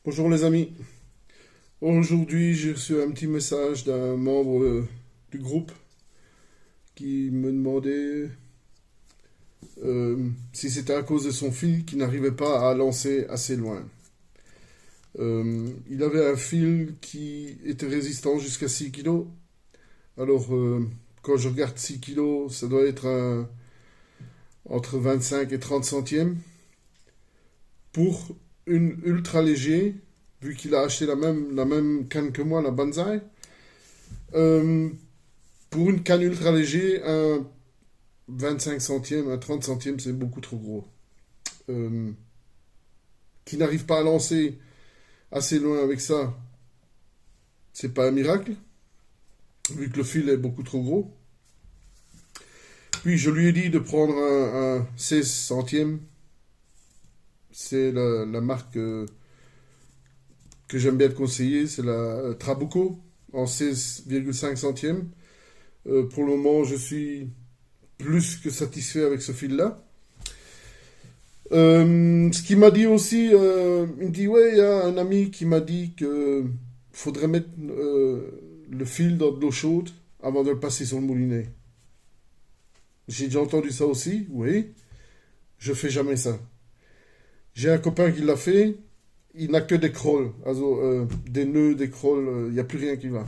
Bonjour les amis. Aujourd'hui, j'ai reçu un petit message d'un membre du groupe qui me demandait si c'était à cause de son fil qui n'arrivait pas à lancer assez loin. Il avait un fil qui était résistant jusqu'à 6 kilos. Alors, quand je regarde 6 kilos, ça doit être entre 25 et 30 centièmes. Pour une ultra léger, vu qu'il a acheté la même canne que moi, la Banzai, euh, pour une canne ultra léger, un 25 centièmes, un 30 centièmes, c'est beaucoup trop gros. Euh, qui n'arrive pas à lancer assez loin avec ça, c'est pas un miracle, vu que le fil est beaucoup trop gros. Puis je lui ai dit de prendre un 16 centièmes. C'est la marque que j'aime bien te conseiller, c'est la Trabuco en 16,5 centièmes. Pour le moment, je suis plus que satisfait avec ce fil-là. Ce qu'il m'a dit aussi, il me dit, ouais, il y a un ami qui m'a dit que faudrait mettre le fil dans de l'eau chaude avant de le passer sur le moulinet. J'ai déjà entendu ça aussi, oui. Je fais jamais ça. J'ai un copain qui l'a fait, il n'a que des crolls, also, des nœuds, des crolls, il n'y a plus rien qui va.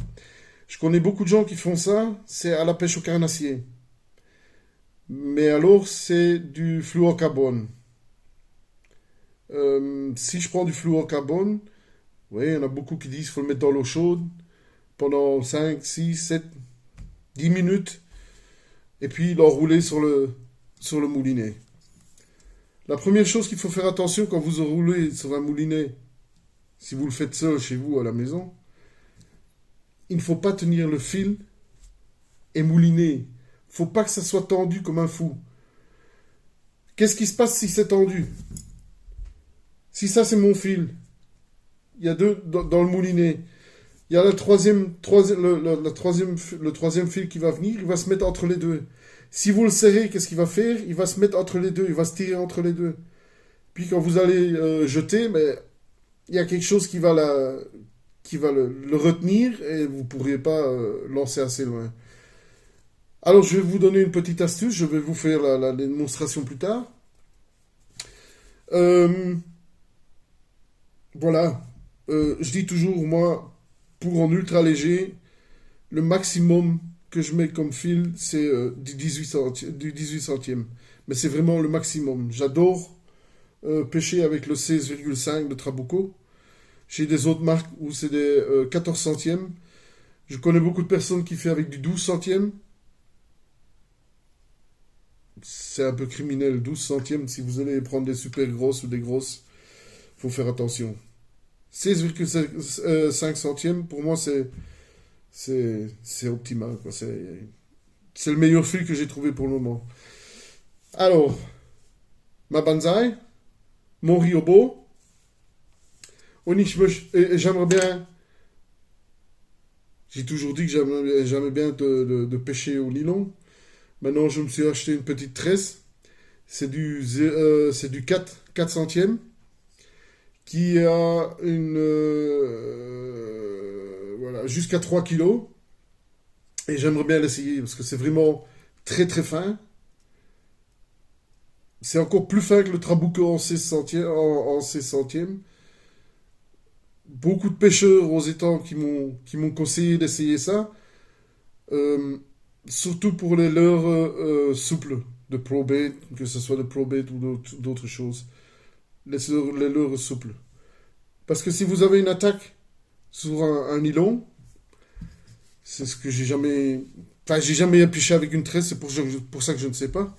Je connais beaucoup de gens qui font ça, c'est à la pêche au carnassier. Mais alors, c'est du fluorocarbone. Si je prends du fluorocarbone, oui, il y en a beaucoup qui disent qu'il faut le mettre dans l'eau chaude pendant 5, 6, 7, 10 minutes et puis l'enrouler sur le moulinet. La première chose qu'il faut faire attention quand vous enroulez sur un moulinet, si vous le faites seul chez vous à la maison, il ne faut pas tenir le fil et mouliner. Il ne faut pas que ça soit tendu comme un fou. Qu'est-ce qui se passe si c'est tendu? Si ça c'est mon fil, il y a deux dans le moulinet. Il y a le troisième fil qui va venir, il va se mettre entre les deux. Si vous le serrez, qu'est-ce qu'il va faire? Il va se mettre entre les deux, il va se tirer entre les deux. Puis quand vous allez jeter, mais il y a quelque chose qui va le retenir et vous ne pourrez pas lancer assez loin. Alors je vais vous donner une petite astuce, je vais vous faire la démonstration plus tard. Euh, voilà. Je dis toujours, moi, pour en ultra léger, le maximum que je mets comme fil, c'est du 18 centième. Mais c'est vraiment le maximum. J'adore pêcher avec le 16,5 de Trabuco. J'ai des autres marques où c'est des 14 centièmes. Je connais beaucoup de personnes qui font avec du 12 centièmes. C'est un peu criminel, 12 centièmes. Si vous allez prendre des super grosses ou des grosses, faut faire attention. 16,5 centièmes, pour moi, c'est optimal, quoi. C'est le meilleur fil que j'ai trouvé pour le moment. Alors, ma Banzai, mon Ryobo, j'aimerais bien, j'ai toujours dit que j'aimais bien de pêcher au nylon. Maintenant, je me suis acheté une petite tresse. C'est du 4 centièmes qui a voilà, jusqu'à 3 kilos. Et j'aimerais bien l'essayer parce que c'est vraiment très très fin. C'est encore plus fin que le Trabuco en 16 centièmes. En 16 centièmes. Beaucoup de pêcheurs aux étangs qui m'ont conseillé d'essayer ça. Euh, Surtout pour les leurres souples de probate, que ce soit de probate ou d'autres choses. Les leurres souples. Parce que si vous avez une attaque sur un nylon, c'est ce que j'ai jamais. Enfin, j'ai jamais pêché avec une tresse, c'est pour ça que je ne sais pas.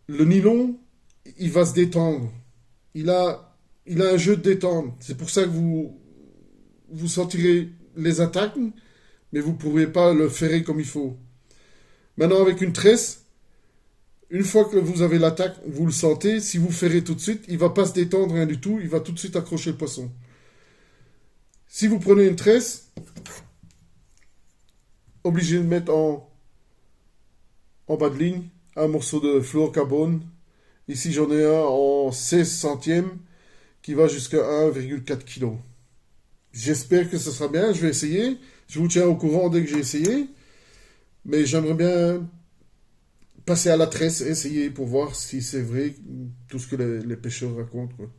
Le nylon, il va se détendre. Il a un jeu de détente. C'est pour ça que vous sentirez les attaques, mais vous ne pourrez pas le ferrer comme il faut. Maintenant, avec une tresse, une fois que vous avez l'attaque, vous le sentez, si vous ferrez tout de suite, il ne va pas se détendre rien du tout, il va tout de suite accrocher le poisson. Si vous prenez une tresse, obligé de mettre en bas de ligne un morceau de fluorocarbone. Ici, j'en ai un en 16 centièmes qui va jusqu'à 1,4 kg. J'espère que ce sera bien, je vais essayer. Je vous tiens au courant dès que j'ai essayé. Mais j'aimerais bien passer à la tresse, essayer pour voir si c'est vrai tout ce que les pêcheurs racontent, quoi.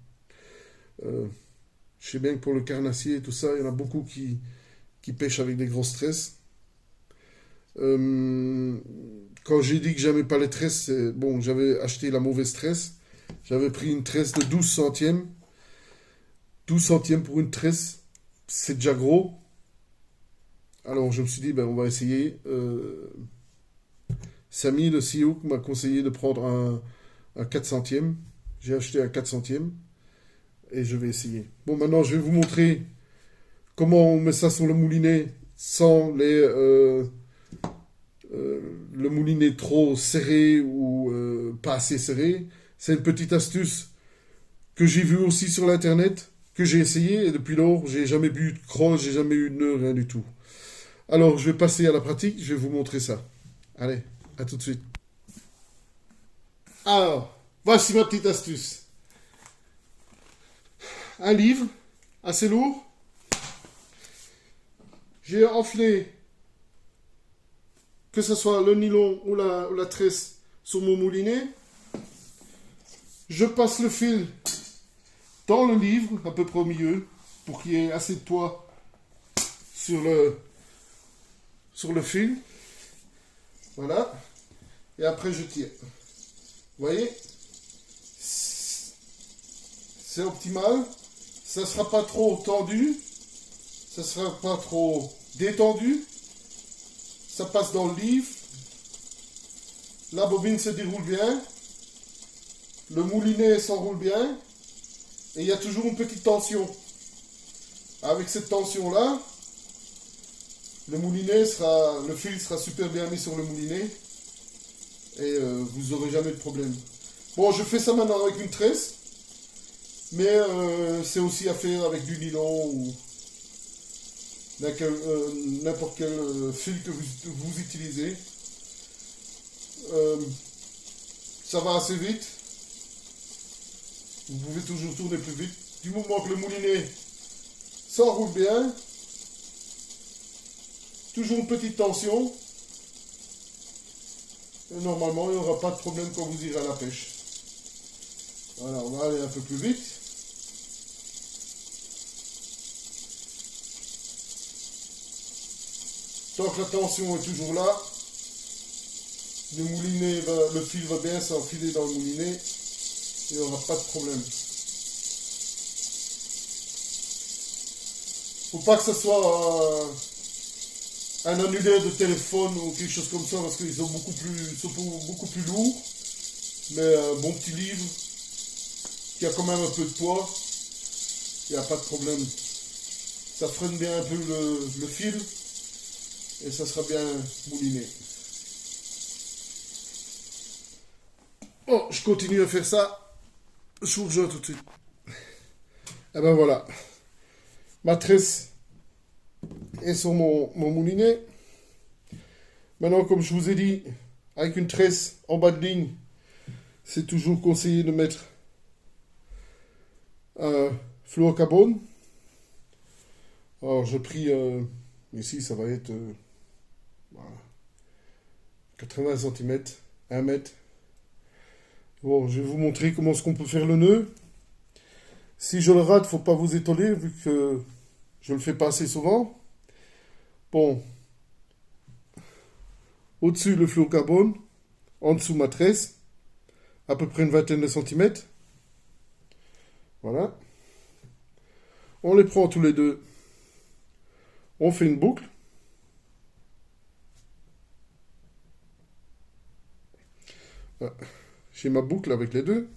Euh, je sais bien que pour le carnassier et tout ça, il y en a beaucoup qui pêchent avec des grosses tresses. Euh, Quand j'ai dit que j'aimais pas les tresses, bon, j'avais acheté la mauvaise tresse. J'avais pris une tresse de 12 centièmes. 12 centièmes pour une tresse, c'est déjà gros. Alors je me suis dit, ben, on va essayer. Samy de Sioux m'a conseillé de prendre un 4 centièmes. J'ai acheté un 4 centièmes et je vais essayer. Bon, maintenant je vais vous montrer comment on met ça sur le moulinet sans le moulinet trop serré ou pas assez serré. C'est une petite astuce que j'ai vue aussi sur l'internet, que j'ai essayé et depuis lors, j'ai jamais bu de croche, j'ai jamais eu de nœud, rien du tout. Alors, je vais passer à la pratique, je vais vous montrer ça. Allez, à tout de suite. Alors, voici ma petite astuce. Un livre, assez lourd. J'ai enflé, que ce soit le nylon ou la tresse, sur mon moulinet. Je passe le fil dans le livre, à peu près au milieu, pour qu'il y ait assez de poids sur le fil. Voilà. Et après, je tire. Vous voyez? C'est optimal. Ça ne sera pas trop tendu. Ça ne sera pas trop détendu. Ça passe dans le livre. La bobine se déroule bien. Le moulinet s'enroule bien. Et il y a toujours une petite tension. Avec cette tension-là, le fil sera super bien mis sur le moulinet. Et vous n'aurez jamais de problème. Bon, je fais ça maintenant avec une tresse. Mais c'est aussi à faire avec du nylon ou n'importe quel fil que vous utilisez. Ça va assez vite. Vous pouvez toujours tourner plus vite. Du moment que le moulinet s'enroule bien, toujours une petite tension. Et normalement, il n'y aura pas de problème quand vous irez à la pêche. Voilà, on va aller un peu plus vite. Tant que la tension est toujours là, le fil va bien s'enfiler dans le moulinet. Il n'y aura pas de problème. Faut pas que ce soit un annulaire de téléphone ou quelque chose comme ça parce qu'ils sont beaucoup plus lourds. Mais un bon petit livre qui a quand même un peu de poids, il n'y a pas de problème. Ça freine bien un peu le fil et ça sera bien mouliné. Bon, je continue à faire ça. Je vous rejoins tout de suite. Et ben voilà. Ma tresse est sur mon moulinet. Maintenant, comme je vous ai dit, avec une tresse en bas de ligne, c'est toujours conseillé de mettre un fluorocarbone. Alors, j'ai pris, ici, ça va être voilà, 80 cm, 1 mètre. Bon, je vais vous montrer comment est-ce qu'on peut faire le nœud. Si je le rate, faut pas vous étonner, vu que je le fais pas assez souvent. Bon, au-dessus le fluorocarbone, en dessous ma tresse, à peu près une vingtaine de centimètres. Voilà. On les prend tous les deux. On fait une boucle. Voilà. J'ai ma boucle avec les deux.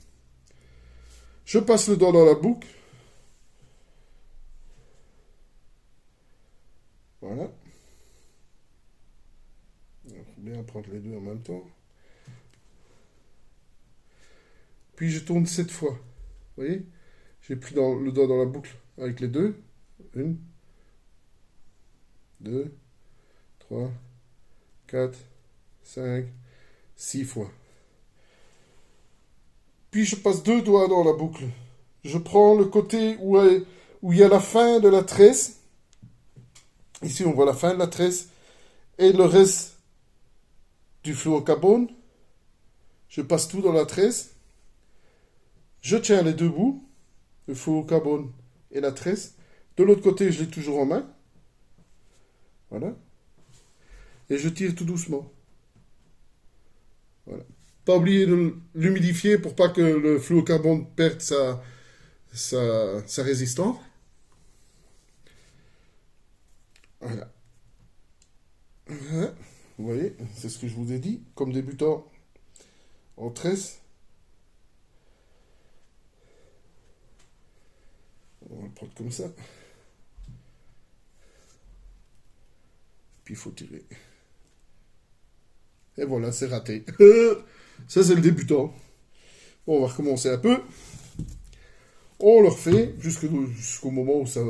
Je passe le doigt dans la boucle. Voilà. Il faut bien prendre les deux en même temps. Puis je tourne 7 fois. Vous voyez? J'ai pris le doigt dans la boucle avec les deux. 1, 2, 3, 4, 5, 6 fois. Puis je passe 2 doigts dans la boucle je prends le côté où il y a la fin de la tresse. Ici, on voit la fin de la tresse. Et le reste du fluorocarbone. Je passe tout dans la tresse. Je tiens les deux bouts, le fluorocarbone et la tresse. De l'autre côté, je l'ai toujours en main. Voilà. Et je tire tout doucement. Voilà. Pas oublier de l'humidifier pour pas que le fluorocarbone perde sa résistance. Voilà. Voilà. Vous voyez, c'est ce que je vous ai dit. Comme débutant en tresse. On va le prendre comme ça. Puis il faut tirer. Et voilà, c'est raté. Ça, c'est le débutant. Bon, on va recommencer un peu. On le refait jusqu'au moment où ça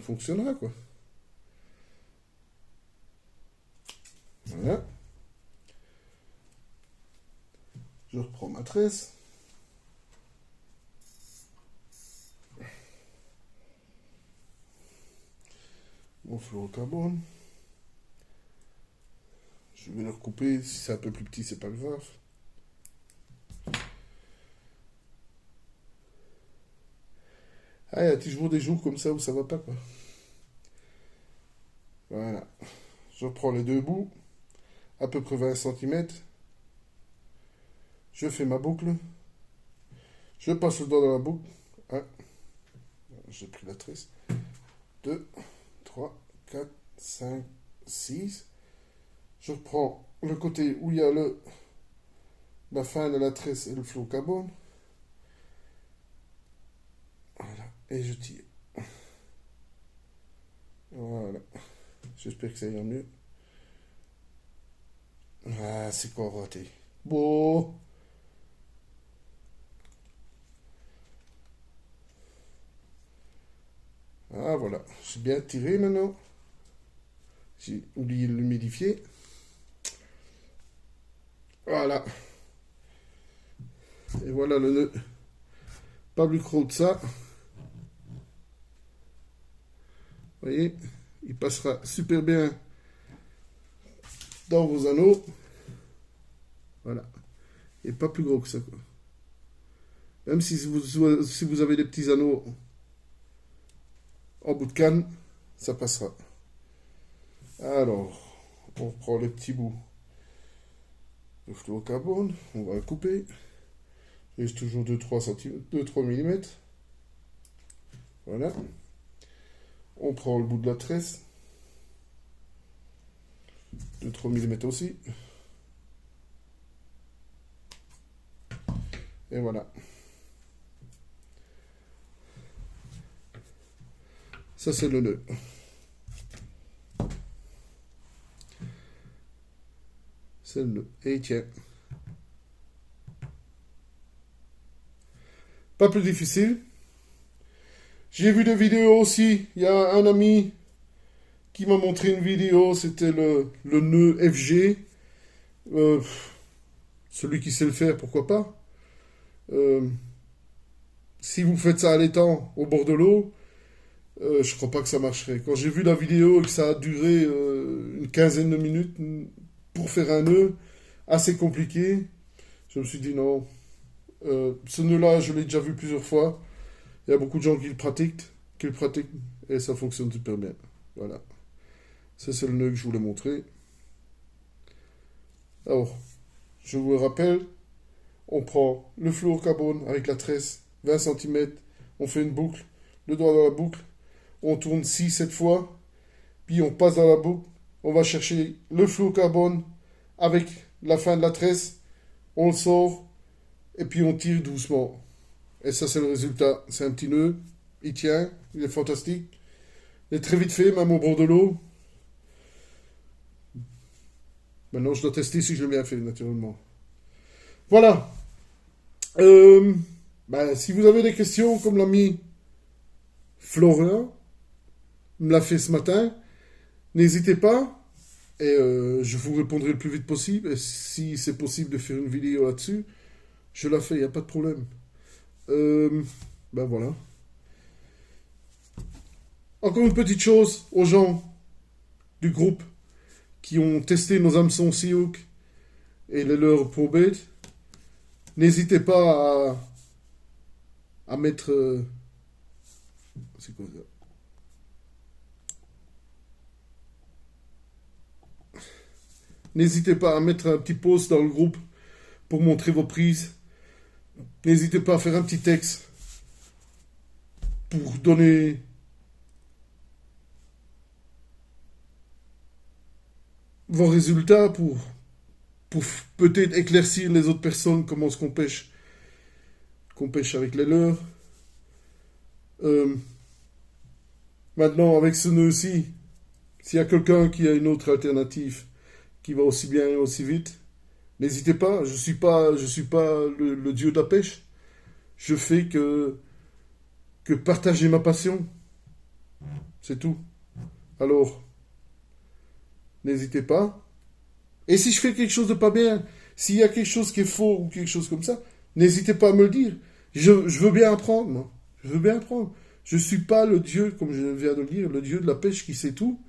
fonctionnera, quoi. Voilà. Je reprends ma tresse. Mon fluorocarbone. Je vais le recouper. Si c'est un peu plus petit, c'est pas grave. Ah, il y a toujours des jours comme ça où ça va pas, quoi. Voilà. Je reprends les deux bouts, à peu près 20 cm. Je fais ma boucle. Je passe le doigt dans la boucle. 1. J'ai pris la tresse. 2, 3, 4, 5, 6. Je reprends le côté où il y a la fin de la tresse et le fluorocarbone. Voilà. Et je tire. Voilà. J'espère que ça ira mieux. Ah, c'est quoi raté. Bon. Ah, voilà. J'ai bien tiré maintenant. J'ai oublié de l'humidifier. Voilà. Et voilà le nœud. Pas plus gros que ça. Vous voyez, il passera super bien dans vos anneaux. Voilà. Et pas plus gros que ça, quoi. Même si vous avez des petits anneaux en bout de canne, ça passera. Alors, on prend les petits bouts de fluorocarbone, on va le couper. Il reste toujours 2-3 mm. Voilà. On prend le bout de la tresse. 2-3 mm aussi. Et voilà. Ça, c'est le nœud. C'est le nœud. Et il tient. Pas plus difficile. J'ai vu des vidéos aussi. Il y a un ami qui m'a montré une vidéo. C'était le nœud FG. Celui qui sait le faire, pourquoi pas. Si vous faites ça à l'étang, au bord de l'eau, je crois pas que ça marcherait. Quand j'ai vu la vidéo et que ça a duré une quinzaine de minutes pour faire un nœud assez compliqué, je me suis dit non. Ce nœud-là, je l'ai déjà vu plusieurs fois. Il y a beaucoup de gens qui le pratiquent, et ça fonctionne super bien. Voilà. Ça, c'est le nœud que je voulais montrer. Alors, je vous le rappelle, on prend le fluorocarbone avec la tresse, 20 cm, on fait une boucle, le doigt dans la boucle, on tourne 6-7 fois, puis on passe dans la boucle, on va chercher le fluorocarbone avec la fin de la tresse, on le sort, et puis on tire doucement. Et ça, c'est le résultat. C'est un petit nœud, il tient, il est fantastique. Il est très vite fait, même au bord de l'eau. Maintenant, je dois tester si je l'ai bien fait, naturellement. Voilà. Si vous avez des questions, comme l'ami Florian me l'a fait ce matin, n'hésitez pas. Et je vous répondrai le plus vite possible. Et si c'est possible de faire une vidéo là-dessus, je la fais, il n'y a pas de problème. Ben voilà. Encore une petite chose aux gens du groupe qui ont testé nos hameçons Sioux et les leurs ProBait. N'hésitez pas à mettre... c'est quoi ça? N'hésitez pas à mettre un petit post dans le groupe pour montrer vos prises. N'hésitez pas à faire un petit texte pour donner vos résultats, pour peut-être éclaircir les autres personnes comment est-ce qu'on pêche avec les leurs. Maintenant, avec ce nœud-ci, s'il y a quelqu'un qui a une autre alternative qui va aussi bien et aussi vite, n'hésitez pas. Je suis pas le dieu de la pêche. Je fais que partager ma passion. C'est tout. Alors, n'hésitez pas. Et si je fais quelque chose de pas bien, s'il y a quelque chose qui est faux ou quelque chose comme ça, n'hésitez pas à me le dire. Je veux bien apprendre, moi. Je veux bien apprendre. Je suis pas le dieu, comme je viens de le dire, le dieu de la pêche qui sait tout.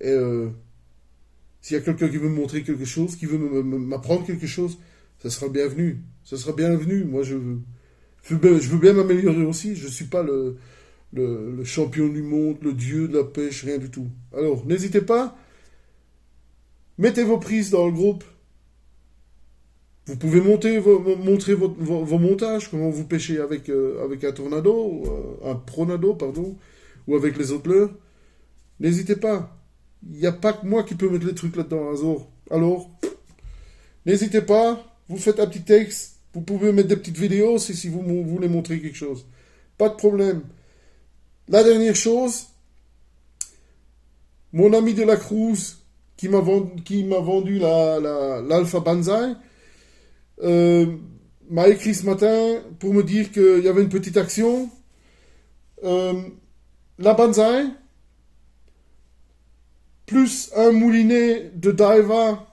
Et s'il y a quelqu'un qui veut me montrer quelque chose, qui veut m'apprendre quelque chose, ça sera bienvenu. Ça sera bienvenu. Moi, je veux bien m'améliorer aussi. Je suis pas le champion du monde, le dieu de la pêche, rien du tout. Alors, n'hésitez pas. Mettez vos prises dans le groupe. Vous pouvez montrer vos montages, comment vous pêchez avec un tornado, un pronado, pardon, ou avec les autres leurres. N'hésitez pas. Il n'y a pas que moi qui peux mettre les trucs là-dedans. Alors, n'hésitez pas. Vous faites un petit texte. Vous pouvez mettre des petites vidéos aussi si vous voulez montrer quelque chose. Pas de problème. La dernière chose, mon ami de la Cruz qui m'a vendu l'Alpha Banzai m'a écrit ce matin pour me dire qu'il y avait une petite action. La Banzai, plus un moulinet de Daiwa,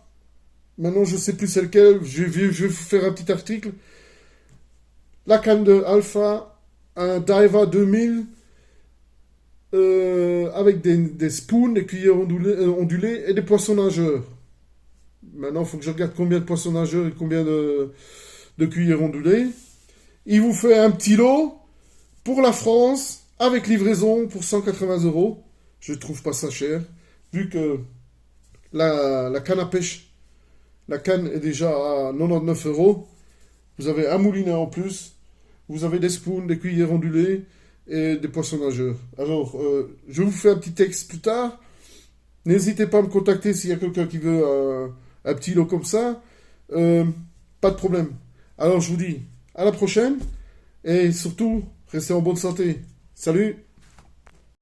maintenant je sais plus c'est lequel, je vais vous faire un petit article. La canne de Alpha, un Daiwa 2000, avec des spoons, des cuillères ondulées et des poissons nageurs. Maintenant, il faut que je regarde combien de poissons nageurs et combien de cuillères ondulées. Il vous fait un petit lot pour la France, avec livraison pour 180 €. Je ne trouve pas ça cher, vu que la canne à pêche, la canne est déjà à 99 €. Vous avez un moulinet en plus, vous avez des spoons, des cuillères ondulées et des poissons nageurs. Alors, je vous fais un petit texte plus tard. N'hésitez pas à me contacter s'il y a quelqu'un qui veut un petit lot comme ça. Pas de problème. Alors, je vous dis à la prochaine et surtout, restez en bonne santé. Salut!